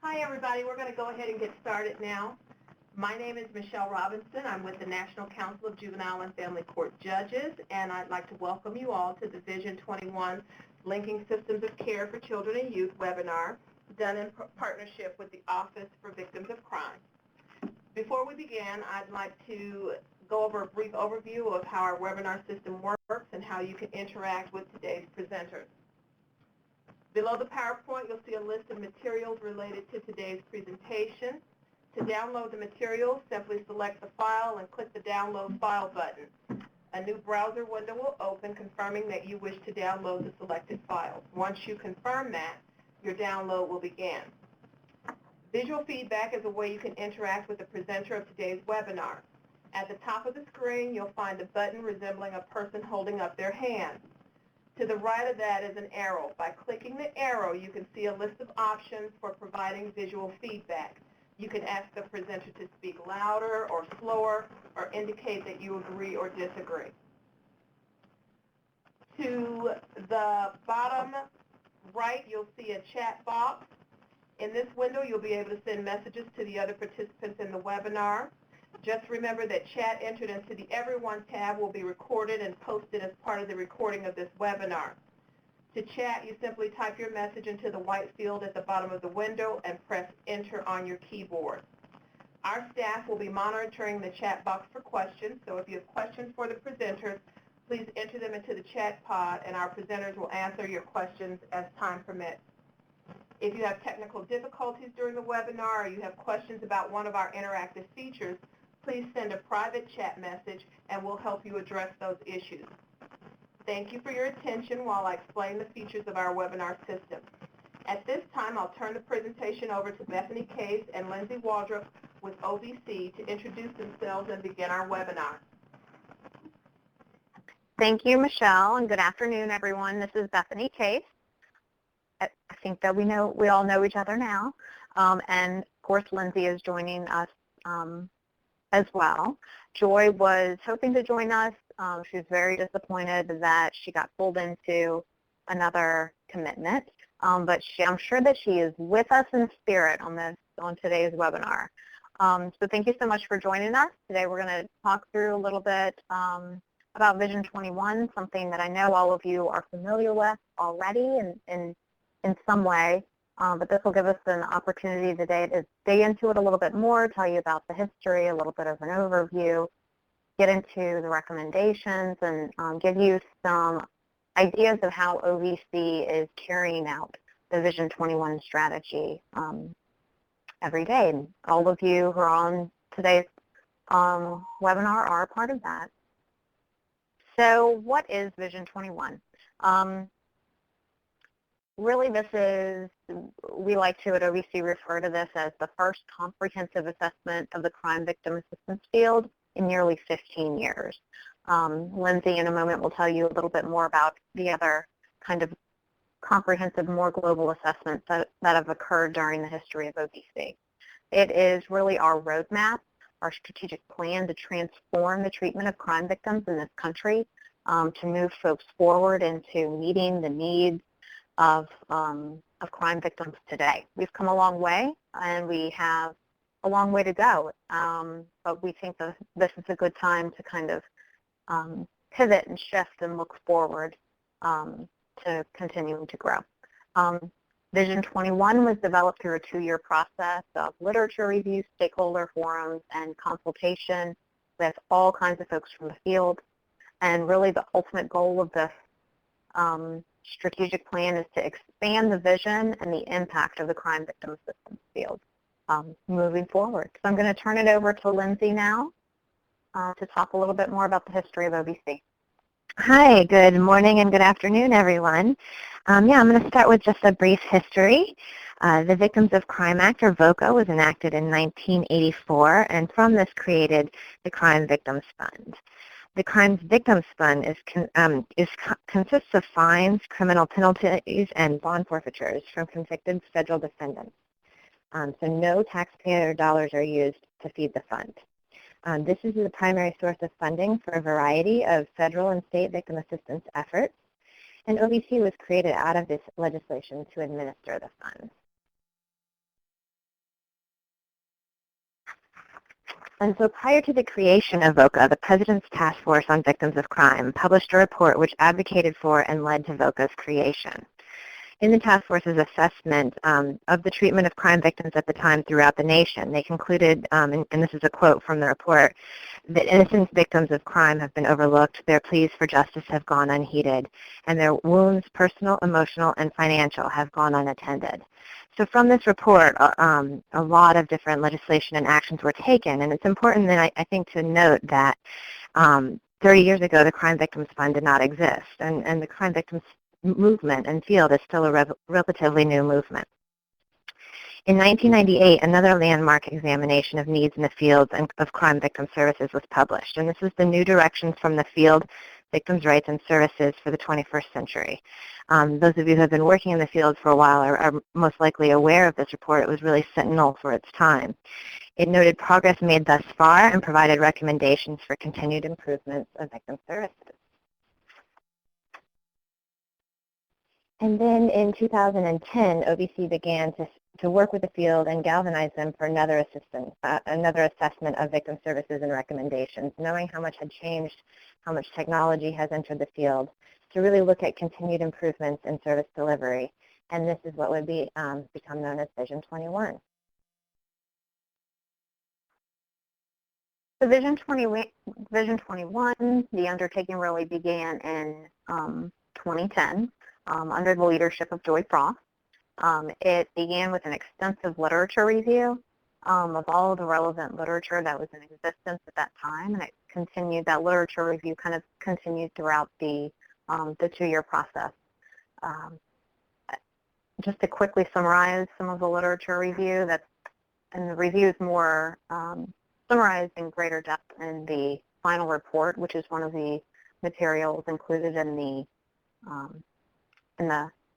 Hi, everybody. We're going to go ahead and get started now. My name is Michelle Robinson. I'm with the National Council of Juvenile and Family Court Judges, and I'd like to welcome you all to the Vision 21 Linking Systems of Care for Children and Youth webinar done in partnership with the Office for Victims of Crime. Before we begin, I'd like to go over a brief overview of how our webinar system works and how you can interact with today's presenters. Below the PowerPoint, you'll see a list of materials related to today's presentation. To download the materials, simply select the file and click the Download File button. A new browser window will open confirming that you wish to download the selected files. Once you confirm that, your download will begin. Visual feedback is a way you can interact with the presenter of today's webinar. At the top of the screen, you'll find a button resembling a person holding up their hand. To the right of that is an arrow. By clicking the arrow, you can see a list of options for providing visual feedback. You can ask the presenter to speak louder or slower or indicate that you agree or disagree. To the bottom right, you'll see a chat box. In this window, you'll be able to send messages to the other participants in the webinar. Just remember that chat entered into the Everyone tab will be recorded and posted as part of the recording of this webinar. To chat, you simply type your message into the white field at the bottom of the window and press Enter on your keyboard. Our staff will be monitoring the chat box for questions, so if you have questions for the presenters, please enter them into the chat pod and our presenters will answer your questions as time permits. If you have technical difficulties during the webinar or you have questions about one of our interactive features, please send a private chat message and we'll help you address those issues. Thank you for your attention while I explain the features of our webinar system. At this time, I'll turn the presentation over to Bethany Case and Lindsay Waldrop with OVC to introduce themselves and begin our webinar. Thank you, Michelle, and good afternoon, everyone. This is Bethany Case. I think that we all know each other now, and of course, Lindsay is joining us as well. Joy was hoping to join us. She was very disappointed that she got pulled into another commitment, but I'm sure that she is with us in spirit on today's webinar. So thank you so much for joining us. Today we're going to talk through a little bit about Vision 21, something that I know all of you are familiar with already in some way. But this will give us an opportunity today to dig into it a little bit more, tell you about the history, a little bit of an overview, get into the recommendations, and give you some ideas of how OVC is carrying out the Vision 21 strategy every day. And all of you who are on today's webinar are a part of that. So what is Vision 21? Really, this is, we like to at OVC refer to this as the first comprehensive assessment of the crime victim assistance field in nearly 15 years. Lindsay, in a moment, will tell you a little bit more about the other kind of comprehensive, more global assessments that have occurred during the history of OVC. It is really our roadmap, our strategic plan to transform the treatment of crime victims in this country, to move folks forward into meeting the needs of crime victims today. We've come a long way, and we have a long way to go, but we think that this is a good time to kind of pivot and shift and look forward to continuing to grow. Vision 21 was developed through a 2-year process of literature review, stakeholder forums, and consultation with all kinds of folks from the field. And really the ultimate goal of this strategic plan is to expand the vision and the impact of the crime victim assistance field moving forward. So I'm going to turn it over to Lindsay now to talk a little bit more about the history of OVC. Hi, good morning and good afternoon, everyone. I'm going to start with just a brief history. The Victims of Crime Act, or VOCA, was enacted in 1984, and from this created the Crime Victims Fund. The Crime Victims Fund consists of fines, criminal penalties, and bond forfeitures from convicted federal defendants. So no taxpayer dollars are used to feed the fund. This is the primary source of funding for a variety of federal and state victim assistance efforts, and OVC was created out of this legislation to administer the funds. And so prior to the creation of VOCA, the President's Task Force on Victims of Crime published a report which advocated for and led to VOCA's creation. In the task force's assessment of the treatment of crime victims at the time throughout the nation, they concluded, and this is a quote from the report, that innocent victims of crime have been overlooked, their pleas for justice have gone unheeded, and their wounds, personal, emotional, and financial, have gone unattended. So from this report, a lot of different legislation and actions were taken, and it's important that I think to note that 30 years ago, the Crime Victims Fund did not exist, and the Crime Victims movement and field is still a relatively new movement. In 1998, another landmark examination of needs in the field of crime victim services was published, and this is the New Directions from the Field, Victims' Rights and Services for the 21st Century. Those of you who have been working in the field for a while are most likely aware of this report. It was really sentinel for its time. It noted progress made thus far and provided recommendations for continued improvements of victim services. And then in 2010, OVC began to work with the field and galvanize them for another assessment of victim services and recommendations, knowing how much had changed, how much technology has entered the field, to really look at continued improvements in service delivery. And this is what would become known as Vision 21. So Vision 21, the undertaking really began in 2010. Under the leadership of Joy Frost. It began with an extensive literature review of all of the relevant literature that was in existence at that time, and it continued, that literature review kind of continued throughout the 2-year process. Just to quickly summarize some of the literature review, and the review is more summarized in greater depth in the final report, which is one of the materials included in the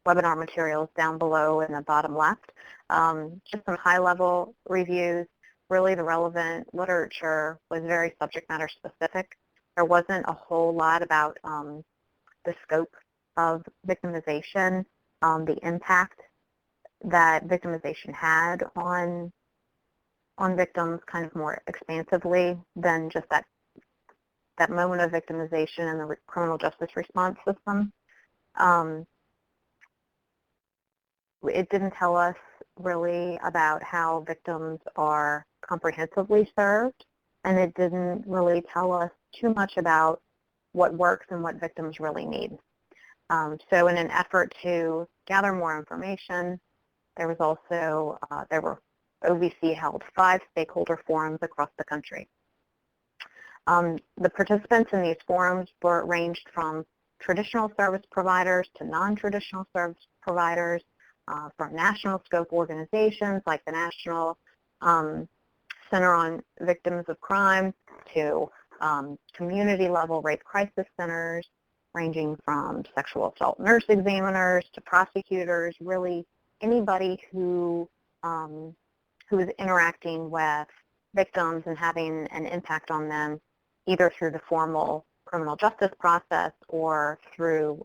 webinar materials down below in the bottom left. Just some high-level reviews. Really, the relevant literature was very subject matter specific. There wasn't a whole lot about the scope of victimization, the impact that victimization had on victims kind of more expansively than just that moment of victimization in the criminal justice response system. It didn't tell us really about how victims are comprehensively served, and it didn't really tell us too much about what works and what victims really need. So in an effort to gather more information, there were OVC held 5 stakeholder forums across the country. The participants in these forums ranged from traditional service providers to non-traditional service providers, from national scope organizations like the National Center on Victims of Crime to community level rape crisis centers, ranging from sexual assault nurse examiners to prosecutors, really anybody who is interacting with victims and having an impact on them, either through the formal criminal justice process or through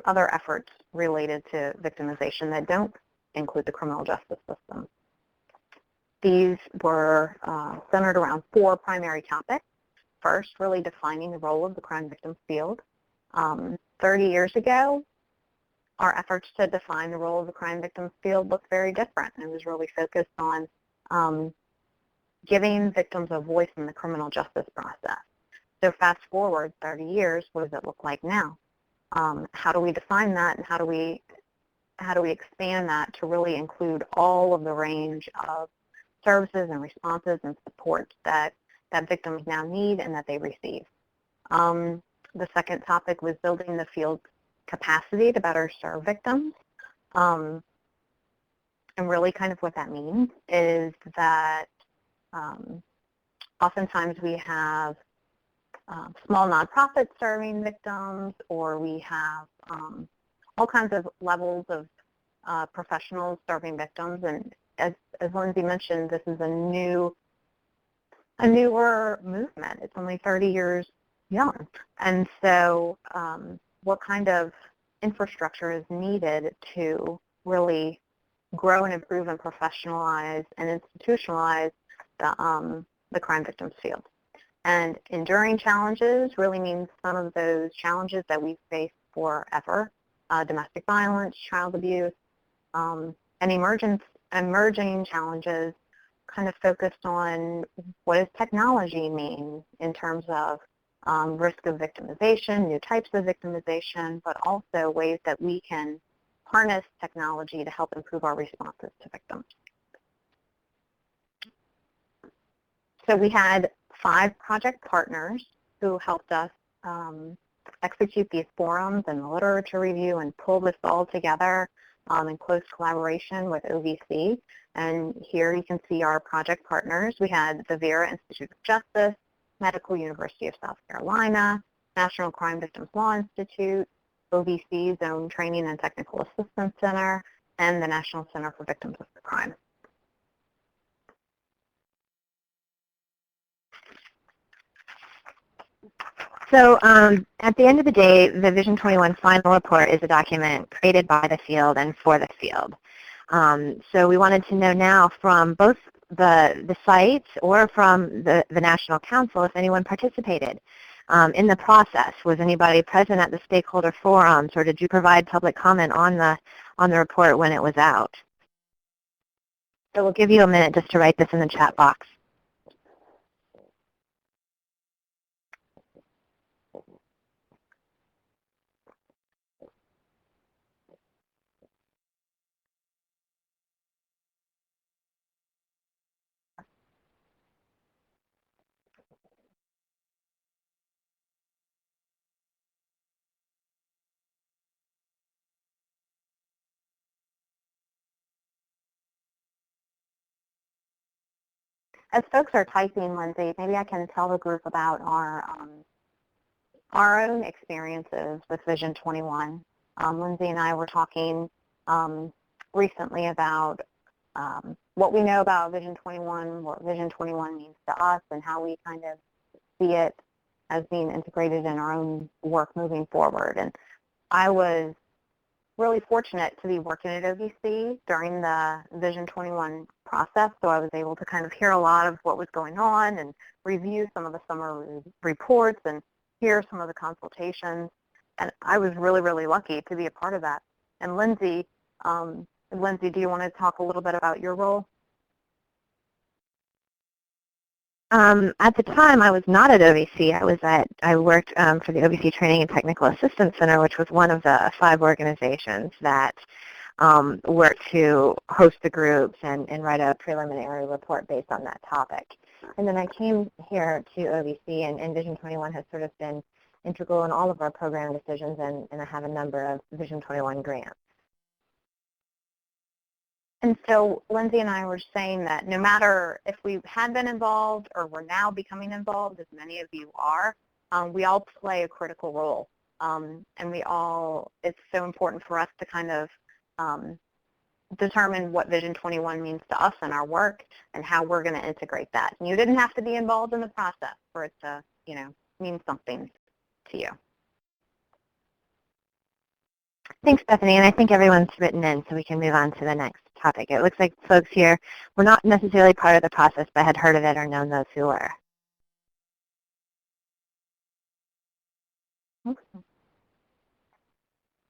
other efforts related to victimization that don't include the criminal justice system. These were centered around 4 primary topics. First, really defining the role of the crime victims field. 30 years ago, our efforts to define the role of the crime victims field looked very different. It was really focused on giving victims a voice in the criminal justice process. So fast forward 30 years, what does it look like now? How do we define that, and how do we expand that to really include all of the range of services and responses and supports that victims now need and that they receive? The second topic was building the field's capacity to better serve victims. And really kind of what that means is that oftentimes we have small nonprofits serving victims, or we have all kinds of levels of professionals serving victims. And as Lindsay mentioned, this is a newer movement. It's only 30 years young. And so what kind of infrastructure is needed to really grow and improve and professionalize and institutionalize the crime victims field. And enduring challenges really means some of those challenges that we've faced forever, domestic violence, child abuse, and emerging challenges kind of focused on what does technology mean in terms of risk of victimization, new types of victimization, but also ways that we can harness technology to help improve our responses to victims. So we had 5 project partners who helped us execute these forums and the literature review and pull this all together in close collaboration with OVC. And here you can see our project partners. We had the Vera Institute of Justice, Medical University of South Carolina, National Crime Victims Law Institute, OVC's own Training and Technical Assistance Center, and the National Center for Victims of Crime. So at the end of the day, the Vision 21 final report is a document created by the field and for the field. So we wanted to know now from both the site or from the National Council if anyone participated in the process. Was anybody present at the stakeholder forums, or did you provide public comment on the report when it was out? So we'll give you a minute just to write this in the chat box. As folks are typing, Lindsay, maybe I can tell the group about our own experiences with Vision 21. Lindsay and I were talking recently about what we know about Vision 21, what Vision 21 means to us, and how we kind of see it as being integrated in our own work moving forward. And I was really fortunate to be working at OVC during the Vision 21 process, so I was able to kind of hear a lot of what was going on and review some of the summary reports and hear some of the consultations. And I was really, really lucky to be a part of that. And Lindsay, do you want to talk a little bit about your role? At the time, I was not at OVC. I worked for the OVC Training and Technical Assistance Center, which was one of the 5 organizations that worked to host the groups and write a preliminary report based on that topic. And then I came here to OVC, and Vision 21 has sort of been integral in all of our program decisions, and I have a number of Vision 21 grants. And so Lindsay and I were saying that no matter if we had been involved or we're now becoming involved, as many of you are, we all play a critical role. And it's so important for us to kind of determine what Vision 21 means to us and our work and how we're going to integrate that. And you didn't have to be involved in the process for it to, mean something to you. Thanks, Bethany, and I think everyone's written in, so we can move on to the next topic. It looks like folks here were not necessarily part of the process, but had heard of it or known those who were.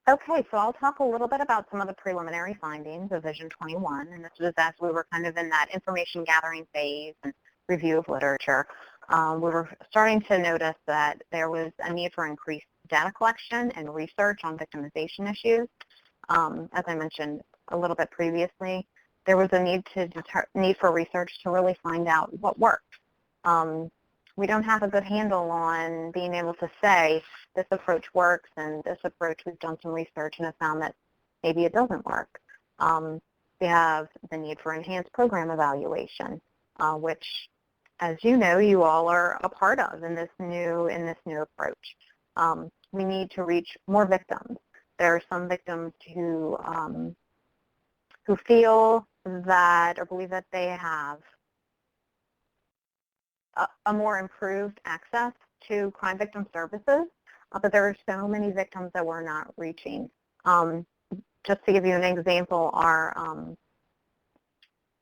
Okay, so I'll talk a little bit about some of the preliminary findings of Vision 21, and this was as we were kind of in that information gathering phase and review of literature. We were starting to notice that there was a need for increased data collection and research on victimization issues. As I mentioned a little bit previously, there was a need for research to really find out what worked. We don't have a good handle on being able to say this approach works and this approach, we've done some research and have found that maybe it doesn't work. We have the need for enhanced program evaluation, which, as you know, you all are a part of in this new approach. We need to reach more victims. There are some victims who feel that or believe that they have a more improved access to crime victim services, but there are so many victims that we're not reaching. Just to give you an example,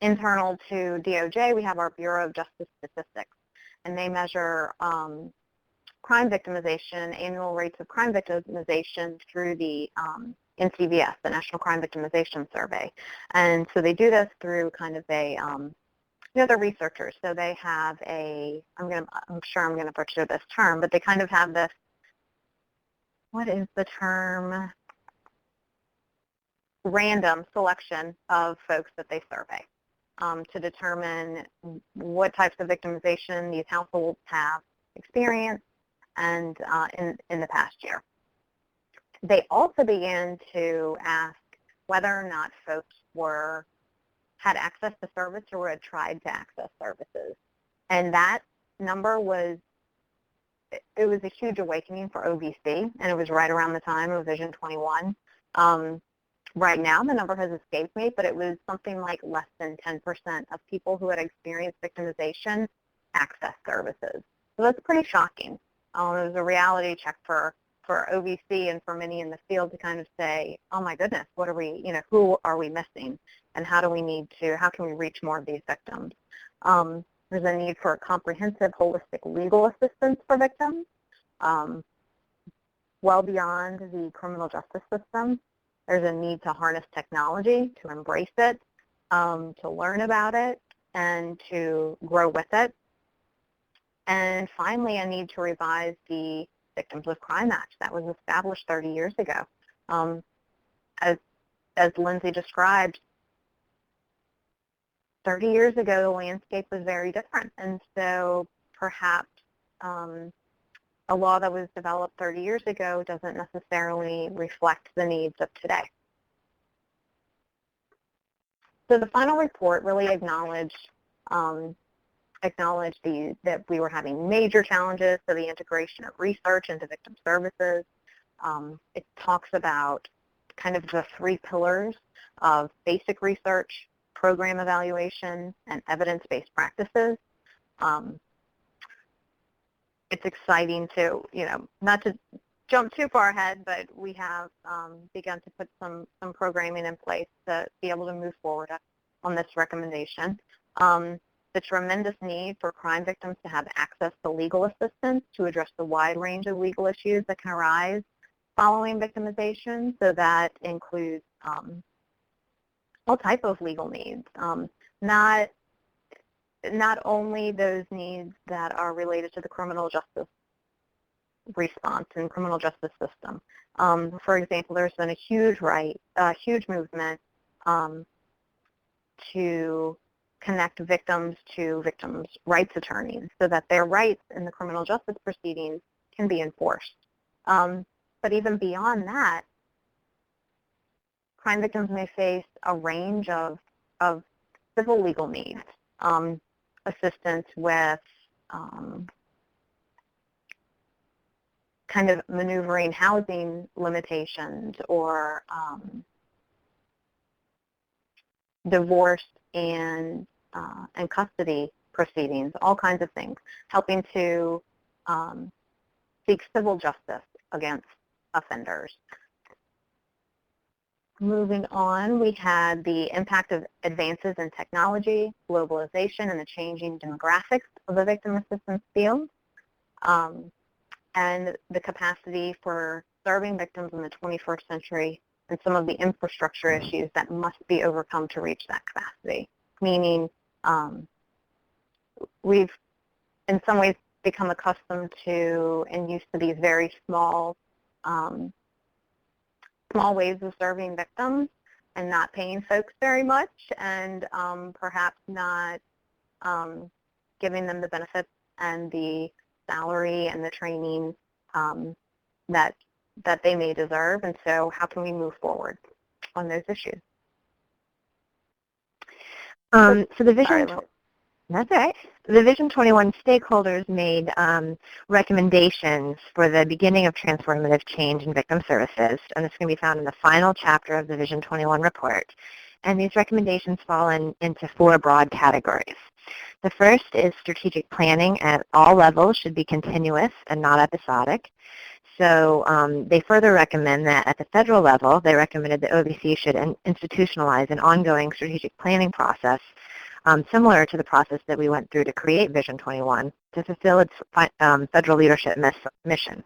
internal to DOJ, we have our Bureau of Justice Statistics, and they measure crime victimization, annual rates of crime victimization through the NCVS, the National Crime Victimization Survey. And so they do this through kind of a, they're researchers, so they have a, I'm sure I'm going to butcher this term, but they kind of have this, what is the term? Random selection of folks that they survey to determine what types of victimization these households have experienced and in the past year. They also began to ask whether or not folks had access to service or had tried to access services. And that number was a huge awakening for OVC, and it was right around the time of Vision 21. Right now, the number has escaped me, but it was something like less than 10% of people who had experienced victimization access services. So that's pretty shocking. It was a reality check for OVC and for many in the field to kind of say, oh my goodness, what are we, who are we missing, and how can we reach more of these victims? There's a need for comprehensive, holistic legal assistance for victims, well beyond the criminal justice system. There's a need to harness technology, to embrace it, to learn about it, and to grow with it. And finally, a need to revise the Victims of Crime Act that was established 30 years ago. As Lindsay described, 30 years ago, the landscape was very different. And so perhaps a law that was developed 30 years ago doesn't necessarily reflect the needs of today. So the final report really acknowledged that we were having major challenges for the integration of research into victim services. It talks about kind of the 3 pillars of basic research, program evaluation, and evidence-based practices. It's exciting to, not to jump too far ahead, but we have begun to put some programming in place to be able to move forward on this recommendation. The tremendous need for crime victims to have access to legal assistance to address the wide range of legal issues that can arise following victimization. So that includes all type of legal needs, not only those needs that are related to the criminal justice response and criminal justice system. For example, there's been a huge movement to connect victims to victims' rights attorneys so that their rights in the criminal justice proceedings can be enforced. But even beyond that, crime victims may face a range of civil legal needs, assistance with kind of maneuvering housing limitations or divorce and custody proceedings, all kinds of things, helping to seek civil justice against offenders. Moving on, we had the impact of advances in technology, globalization, and the changing demographics of the victim assistance field, and the capacity for serving victims in the 21st century and some of the infrastructure issues that must be overcome to reach that capacity, meaning we've in some ways become accustomed to and used to these very small ways of serving victims and not paying folks very much, and perhaps not giving them the benefits and the salary and the training that they may deserve. And so how can we move forward on those issues? So the Vision, that's all right. The Vision 21 stakeholders made recommendations for the beginning of transformative change in victim services, and it's going to be found in the final chapter of the Vision 21 report. And these recommendations fall into 4 broad categories. The first is strategic planning at all levels should be continuous and not episodic. So they further recommend that at the federal level, they recommended that OVC should institutionalize an ongoing strategic planning process similar to the process that we went through to create Vision 21 to fulfill its federal leadership mission.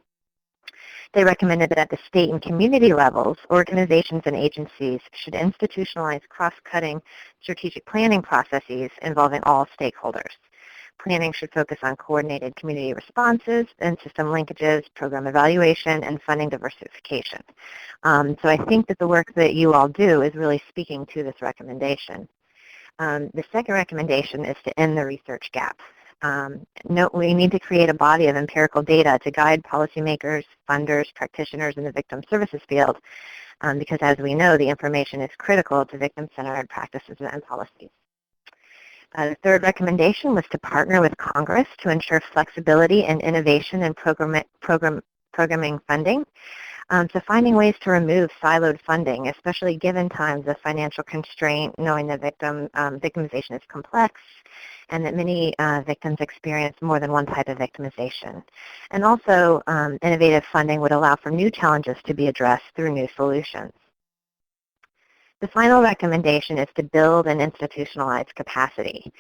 They recommended that at the state and community levels, organizations and agencies should institutionalize cross-cutting strategic planning processes involving all stakeholders. Planning should focus on coordinated community responses and system linkages, program evaluation, and funding diversification. So I think that the work that you all do is really speaking to this recommendation. The second recommendation is to end the research gap. We need to create a body of empirical data to guide policymakers, funders, practitioners in the victim services field, because as we know, the information is critical to victim-centered practices and policies. The third recommendation was to partner with Congress to ensure flexibility and innovation in programming funding. So finding ways to remove siloed funding, especially given times of financial constraint, knowing that victimization is complex and that many victims experience more than one type of victimization. And also, innovative funding would allow for new challenges to be addressed through new solutions. The final recommendation is to build and institutionalize capacity.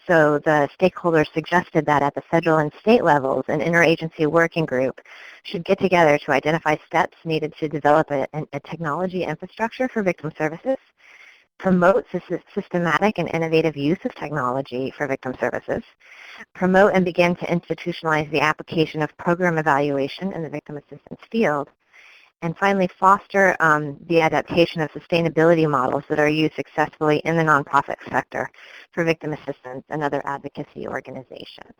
So the stakeholders suggested that at the federal and state levels, an interagency working group should get together to identify steps needed to develop a technology infrastructure for victim services, promote systematic and innovative use of technology for victim services, promote and begin to institutionalize the application of program evaluation in the victim assistance field, and finally foster the adaptation of sustainability models that are used successfully in the nonprofit sector for victim assistance and other advocacy organizations.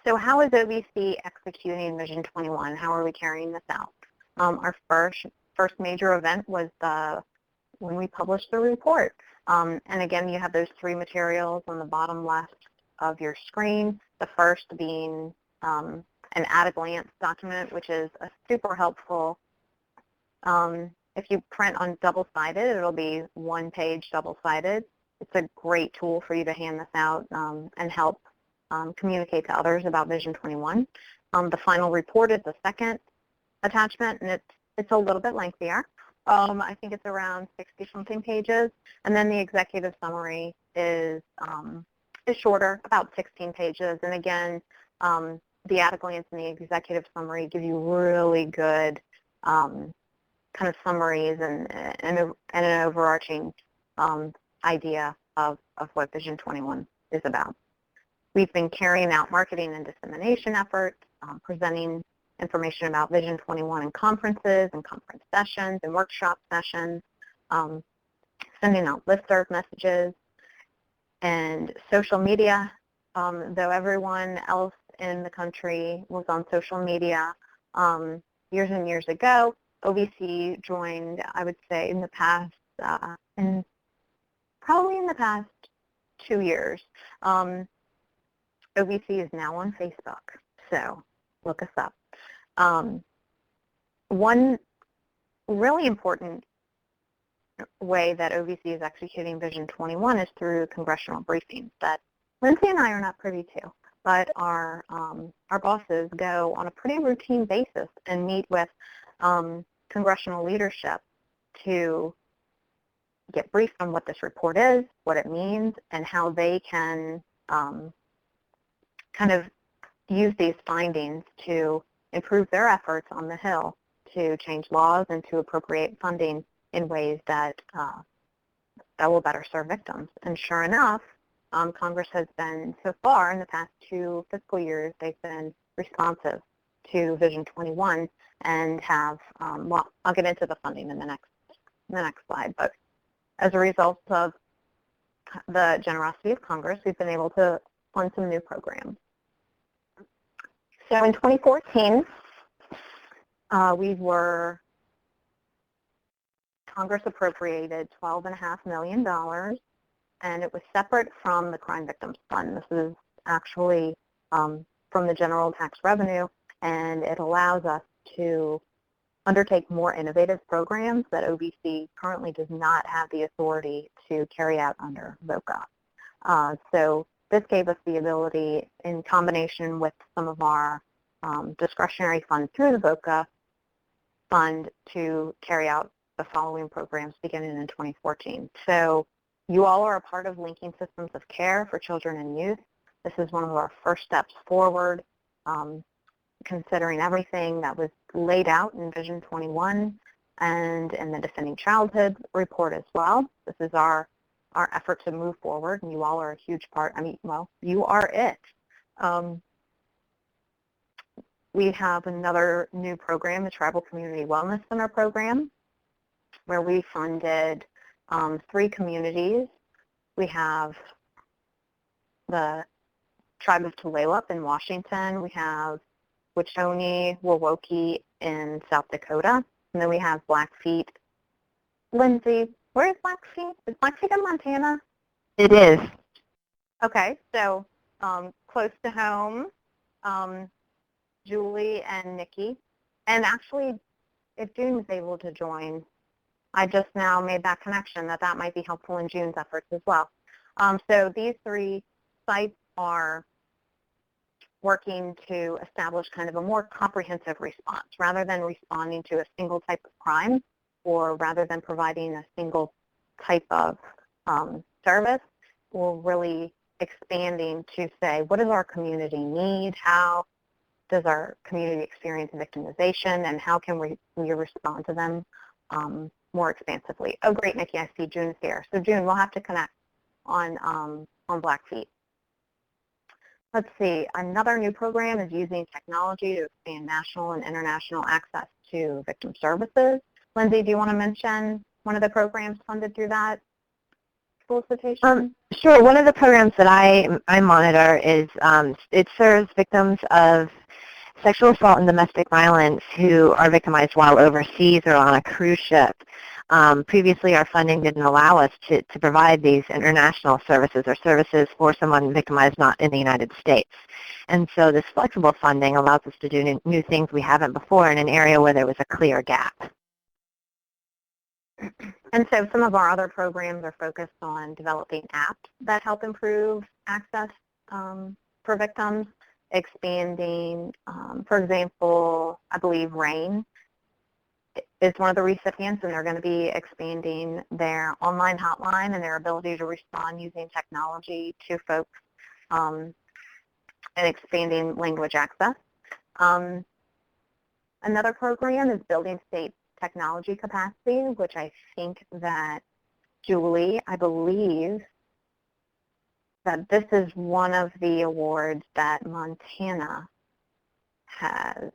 So how is OVC executing Vision 21? How are we carrying this out? Our first major event was when we published the report. And again, you have those three materials on the bottom left of your screen. The first being an at-a-glance document, which is a super helpful. If you print on double-sided, it'll be one-page double-sided. It's a great tool for you to hand this out and help communicate to others about Vision 21. The final report is the second attachment, and it's a little bit lengthier. I think it's around 60-something pages, and then the executive summary is shorter, about 16 pages. And again, the at-a-glance and the executive summary give you really good kind of summaries and an overarching idea of what Vision 21 is about. We've been carrying out marketing and dissemination efforts, presenting information about Vision 21 in conferences and conference sessions and workshop sessions, sending out listserv messages, and social media. Though everyone else in the country was on social media years and years ago, OVC joined, I would say, in the past, probably in the past 2 years. OVC is now on Facebook, so look us up. One really important way that OVC is executing Vision 21 is through congressional briefings that Lindsay and I are not privy to, but our bosses go on a pretty routine basis and meet with congressional leadership to get briefed on what this report is, what it means, and how they can kind of use these findings to improve their efforts on the Hill to change laws and to appropriate funding in ways that will better serve victims. And sure enough, Congress has been, so far in the past 2 fiscal years, they've been responsive to Vision 21 and have, well, I'll get into the funding in the next slide, but as a result of the generosity of Congress, we've been able to fund some new programs. So in 2014, Congress appropriated $12.5 million, and it was separate from the Crime Victims Fund. This is actually from the general tax revenue, and it allows us to undertake more innovative programs that OVC currently does not have the authority to carry out under VOCA. So this gave us the ability, in combination with some of our discretionary funds through the VOCA fund, to carry out the following programs beginning in 2014. So you all are a part of linking systems of care for children and youth. This is one of our first steps forward, considering everything that was laid out in Vision 21 and in the Defending Childhood report as well. This is our effort to move forward, and you all are a huge part. I mean, well, you are it. We have another new program, the Tribal Community Wellness Center program, where we funded 3 communities. We have the Tribe of Tulalip in Washington. We have Wachoni, Wawoki in South Dakota. And then we have Blackfeet. Lindsay, where is Blackfeet? Is Blackfeet in Montana? It is. Okay, so close to home, Julie and Nikki. And actually, if June is able to join, I just now made that connection that might be helpful in June's efforts as well. So these 3 sites are working to establish kind of a more comprehensive response rather than responding to a single type of crime, or rather than providing a single type of service. We're really expanding to say, what does our community need? How does our community experience victimization, and how can we respond to them more expansively? Oh, great, Nikki, I see June's here. So June, we'll have to connect on Blackfeet. Let's see, another new program is using technology to expand national and international access to victim services. Lindsay, do you want to mention one of the programs funded through that solicitation? Sure. One of the programs that I monitor is it serves victims of sexual assault and domestic violence who are victimized while overseas or on a cruise ship. Previously, our funding didn't allow us to provide these international services or services for someone victimized not in the United States. And so this flexible funding allows us to do new things we haven't before in an area where there was a clear gap. And so some of our other programs are focused on developing apps that help improve access for victims, expanding, for example, I believe RAIN is one of the recipients, and they're going to be expanding their online hotline and their ability to respond using technology to folks and expanding language access. Another program is building state technology capacity, which I think that Julie, I believe that this is one of the awards that Montana has.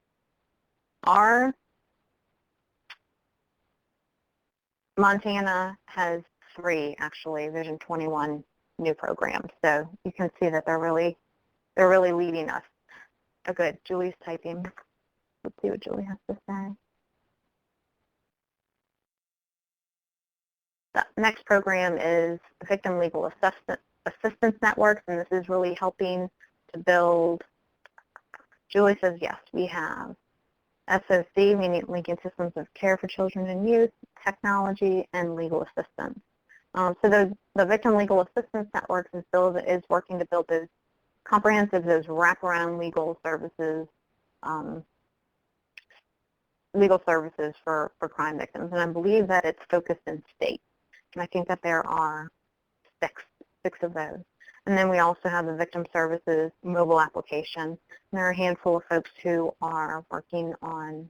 Montana has 3, actually, Vision 21 new programs. So you can see that they're really leading us. Oh, good. Julie's typing. Let's see what Julie has to say. The next program is Victim Legal Assistance Networks, and this is really helping to build. Julie says, yes, we have SOC, meaning linking systems of care for children and youth, technology, and legal assistance. So the Victim Legal Assistance Network is working to build those comprehensive, those wraparound legal services for crime victims. And I believe that it's focused in states. And I think that there are six of those. And then we also have the Victim Services mobile application. And there are a handful of folks who are working on,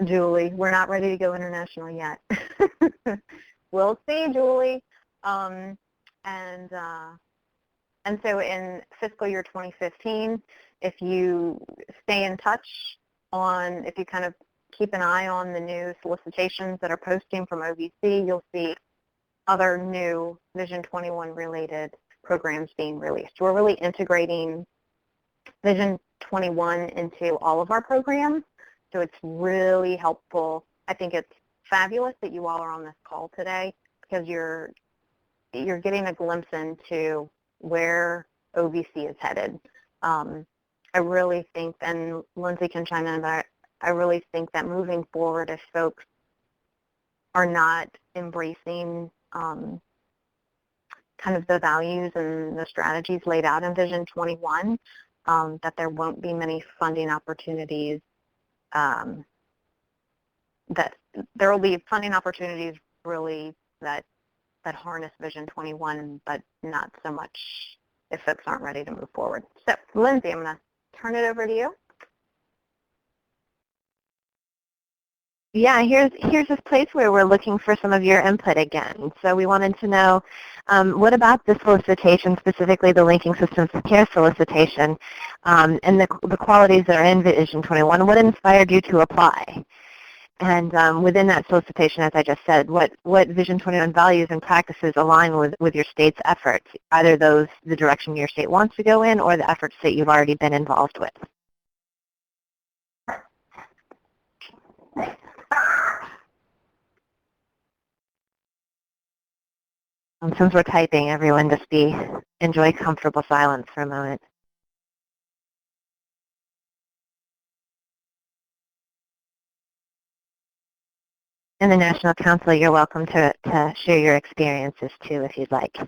Julie, we're not ready to go international yet. We'll see, Julie. And so in fiscal year 2015, if you stay in touch if you kind of keep an eye on the new solicitations that are posting from OVC, you'll see other new Vision 21 related programs being released. We're really integrating Vision 21 into all of our programs, so it's really helpful. I think it's fabulous that you all are on this call today because you're getting a glimpse into where OVC is headed. I really think, and Lindsay can chime in, but I really think that moving forward, if folks are not embracing kind of the values and the strategies laid out in Vision 21, that there won't be many funding opportunities that there will be funding opportunities really that harness Vision 21, but not so much if folks aren't ready to move forward. So, Lindsay, I'm going to turn it over to you. Yeah, here's this place where we're looking for some of your input again. So we wanted to know, what about the solicitation, specifically the Linking Systems of Care solicitation, and the qualities that are in Vision 21, what inspired you to apply? And within that solicitation, as I just said, what Vision 21 values and practices align with your state's efforts, either the direction your state wants to go in or the efforts that you've already been involved with? Since we're typing, everyone just enjoy comfortable silence for a moment. And the National Council, you're welcome to share your experiences too if you'd like.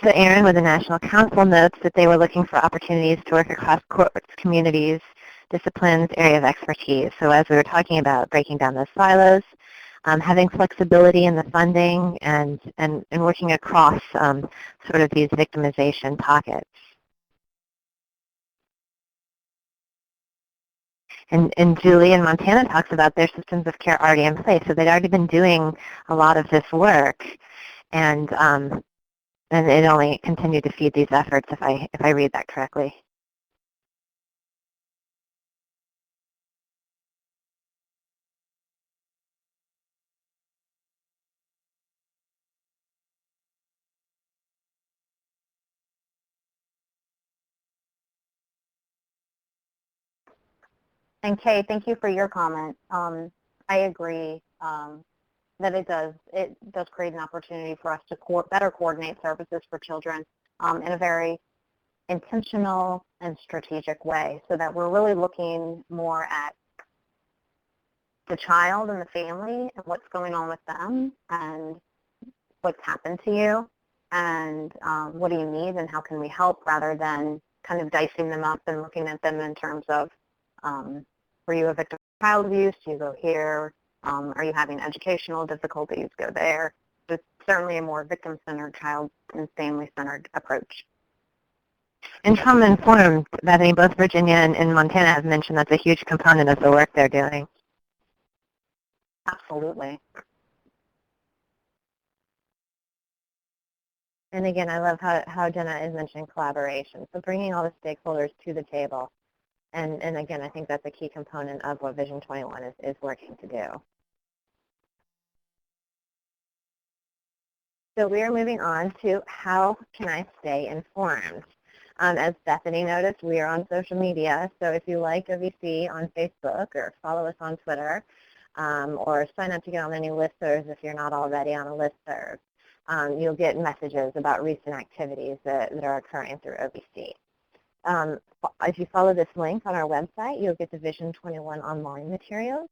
So Aaron with the National Council notes that they were looking for opportunities to work across courts, communities, disciplines, area of expertise. So as we were talking about breaking down those silos, having flexibility in the funding and working across sort of these victimization pockets. And Julie in Montana talks about their systems of care already in place. So they'd already been doing a lot of this work, and it only continued to feed these efforts if I read that correctly. And Kay, thank you for your comment. I agree that it does create an opportunity for us to better coordinate services for children in a very intentional and strategic way, so that we're really looking more at the child and the family and what's going on with them and what's happened to you and what do you need and how can we help, rather than kind of dicing them up and looking at them in terms of, were you a victim of child abuse? Do you go here? Are you having educational difficulties? Go there. It's certainly a more victim-centered, child and family-centered approach. And trauma-informed, Bethany, both Virginia and Montana have mentioned that's a huge component of the work they're doing. Absolutely. And again, I love how Jenna is mentioning collaboration. So bringing all the stakeholders to the table. And again, I think that's a key component of what Vision 21 is working to do. So we are moving on to how can I stay informed? As Bethany noticed, we are on social media. So if you like OVC on Facebook or follow us on Twitter, or sign up to get on any listservs if you're not already on a listserv, you'll get messages about recent activities that are occurring through OVC. If you follow this link on our website, you'll get the Vision 21 online materials.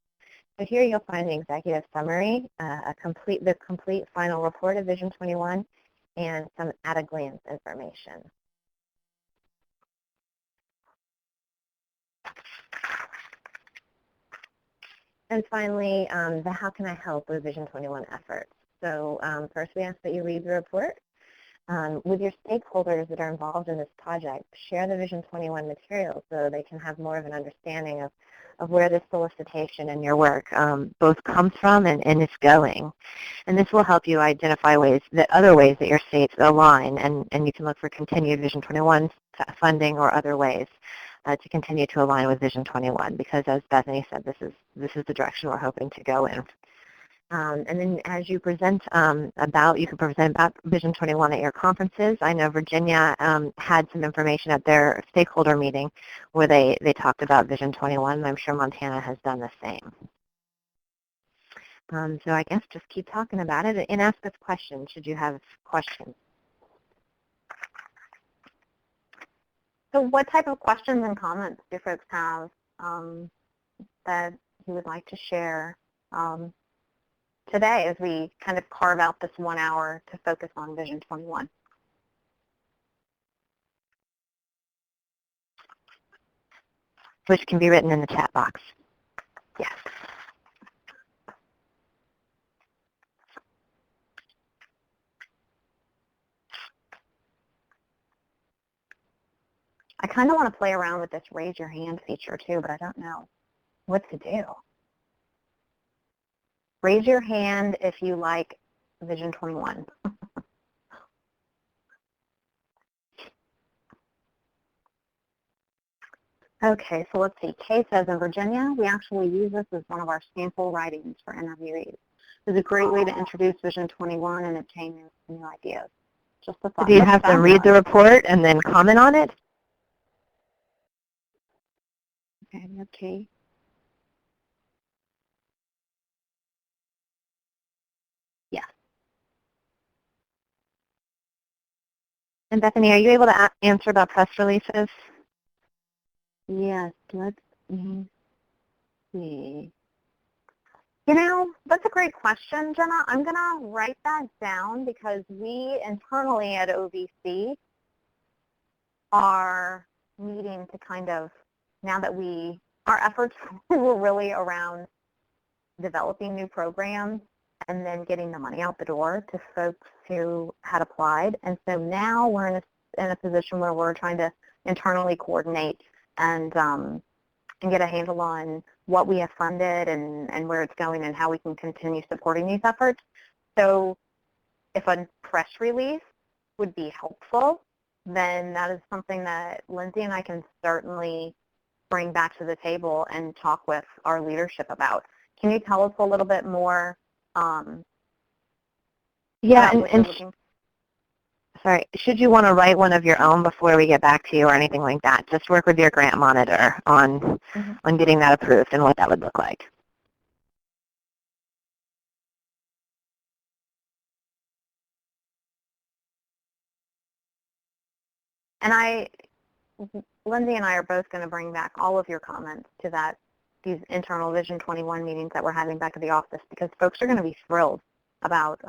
So here you'll find the executive summary, the complete final report of Vision 21, and some at-a-glance information. And finally, the how can I help with Vision 21 efforts. So first we ask that you read the report. With your stakeholders that are involved in this project, share the Vision 21 materials so they can have more of an understanding of where this solicitation and your work both comes from and is going. And this will help you identify other ways that your states align, and you can look for continued Vision 21 funding or other ways to continue to align with Vision 21, because as Bethany said, this is the direction we're hoping to go in. And then as you present you can present about Vision 21 at your conferences. I know Virginia had some information at their stakeholder meeting where they talked about Vision 21, and I'm sure Montana has done the same. So I guess just keep talking about it and ask us questions should you have questions. So what type of questions and comments do folks have that you would like to share today as we kind of carve out this 1 hour to focus on Vision 21? Which can be written in the chat box. Yes. I kind of want to play around with this raise your hand feature too, but I don't know what to do. Raise your hand if you like Vision 21. Okay, so let's see. Kay says, in Virginia, we actually use this as one of our sample writings for interviewees. It's a great way to introduce Vision 21 and obtain new ideas. Just a thought. Do you have them read the report and then comment on it? Okay. Yeah. And Bethany, are you able to answer about press releases? Yes, let's see. You know, that's a great question, Jenna. I'm going to write that down because we internally at OVC are needing to kind of, now that our efforts were really around developing new programs and then getting the money out the door to folks who had applied. And so now we're in a position where we're trying to internally coordinate and get a handle on what we have funded and where it's going and how we can continue supporting these efforts. So if a press release would be helpful, then that is something that Lindsay and I can certainly bring back to the table and talk with our leadership about. Can you tell us a little bit more? Yeah, sorry, should you want to write one of your own before we get back to you or anything like that, just work with your grant monitor on getting that approved and what that would look like. And Lindsay and I are both going to bring back all of your comments to these internal Vision 21 meetings that we're having back at the office, because folks are going to be thrilled about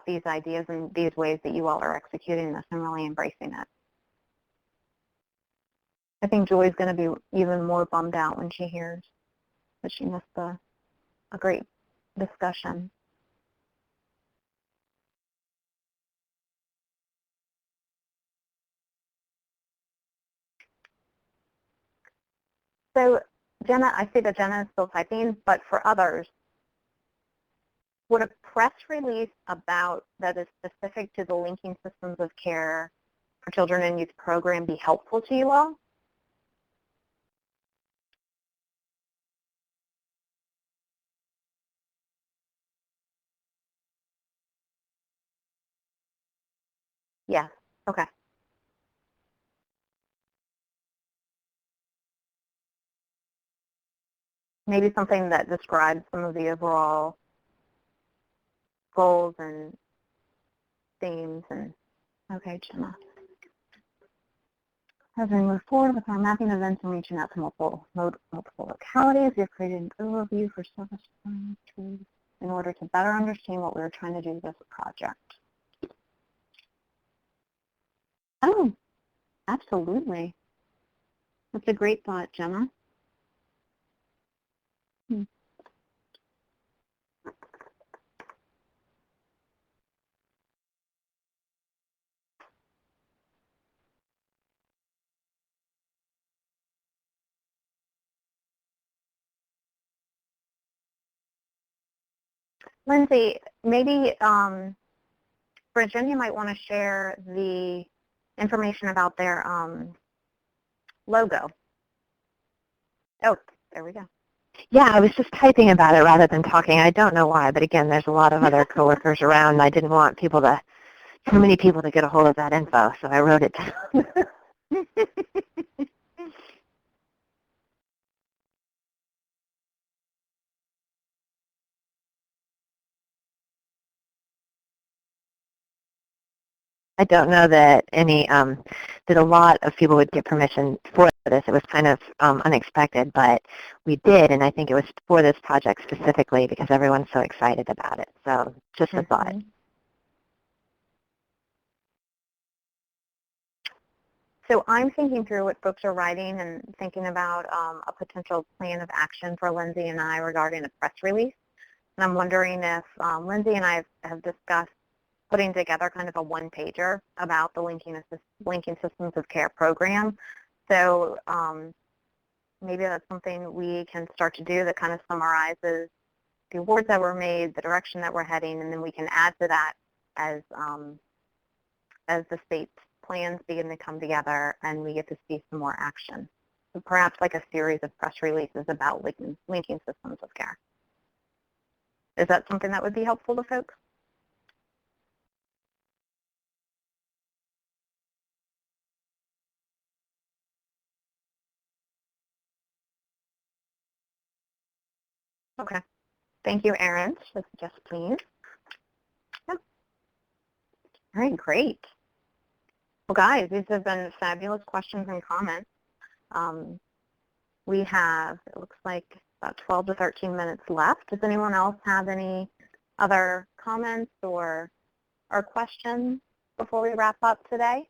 these ideas and these ways that you all are executing this and really embracing it. I think Joy's going to be even more bummed out when she hears that she missed a great discussion. So Jenna, I see that Jenna is still typing, but for others, would a press release about that is specific to the Linking Systems of Care for Children and Youth program be helpful to you all? Yes. Okay. Maybe something that describes some of the overall goals and themes. And okay, Jenna. As we move forward with our mapping events and reaching out to multiple localities, we have created an overview for service in order to better understand what we were trying to do with this project. Oh, absolutely. That's a great thought, Jenna. Lindsay, maybe Virginia might want to share the information about their logo. Oh, there we go. Yeah, I was just typing about it rather than talking. I don't know why, but again, there's a lot of other coworkers around, and I didn't want too many people to get a hold of that info, so I wrote it down. I don't know that that a lot of people would get permission for this. It was kind of unexpected, but we did, and I think it was for this project specifically because everyone's so excited about it. So just a thought. So I'm thinking through what folks are writing and thinking about a potential plan of action for Lindsay and I regarding a press release. And I'm wondering if Lindsay and I have discussed putting together kind of a one-pager about the Linking Systems of Care program. So maybe that's something we can start to do that kind of summarizes the awards that were made, the direction that we're heading, and then we can add to that as the state's plans begin to come together and we get to see some more action. So perhaps like a series of press releases about linking systems of care. Is that something that would be helpful to folks? Okay. Thank you, Erin. Yes, please. Yeah. All right, great. Well, guys, these have been fabulous questions and comments. We have, it looks like, about 12 to 13 minutes left. Does anyone else have any other comments or questions before we wrap up today?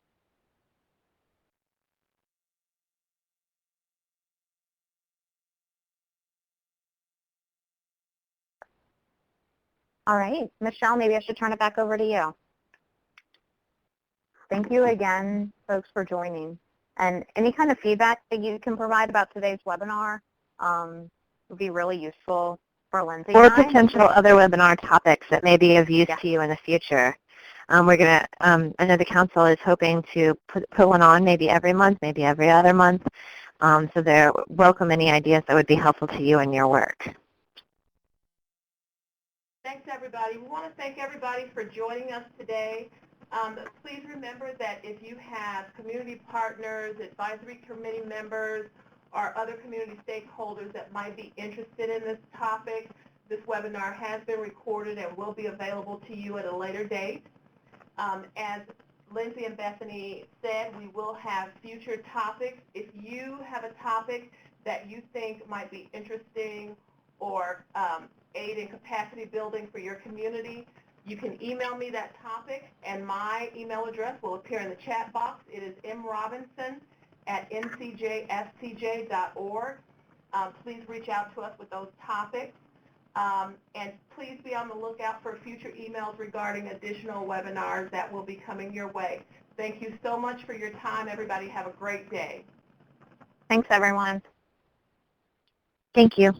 All right, Michelle, maybe I should turn it back over to you. Thank you again, folks, for joining. And any kind of feedback that you can provide about today's webinar would be really useful for Lindsay or and I. Potential other webinar topics that may be of use to you in the future. We're going to, I know the council is hoping to put one on maybe every month, maybe every other month. So they're welcome any ideas that would be helpful to you in your work. Thanks, everybody. We want to thank everybody for joining us today. Please remember that if you have community partners, advisory committee members, or other community stakeholders that might be interested in this topic, this webinar has been recorded and will be available to you at a later date. As Lindsay and Bethany said, we will have future topics. If you have a topic that you think might be interesting or aid in capacity building for your community, you can email me that topic, and my email address will appear in the chat box. It is mrobinson@ncjstj.org. Please reach out to us with those topics. And please be on the lookout for future emails regarding additional webinars that will be coming your way. Thank you so much for your time. Everybody have a great day. Thanks, everyone. Thank you.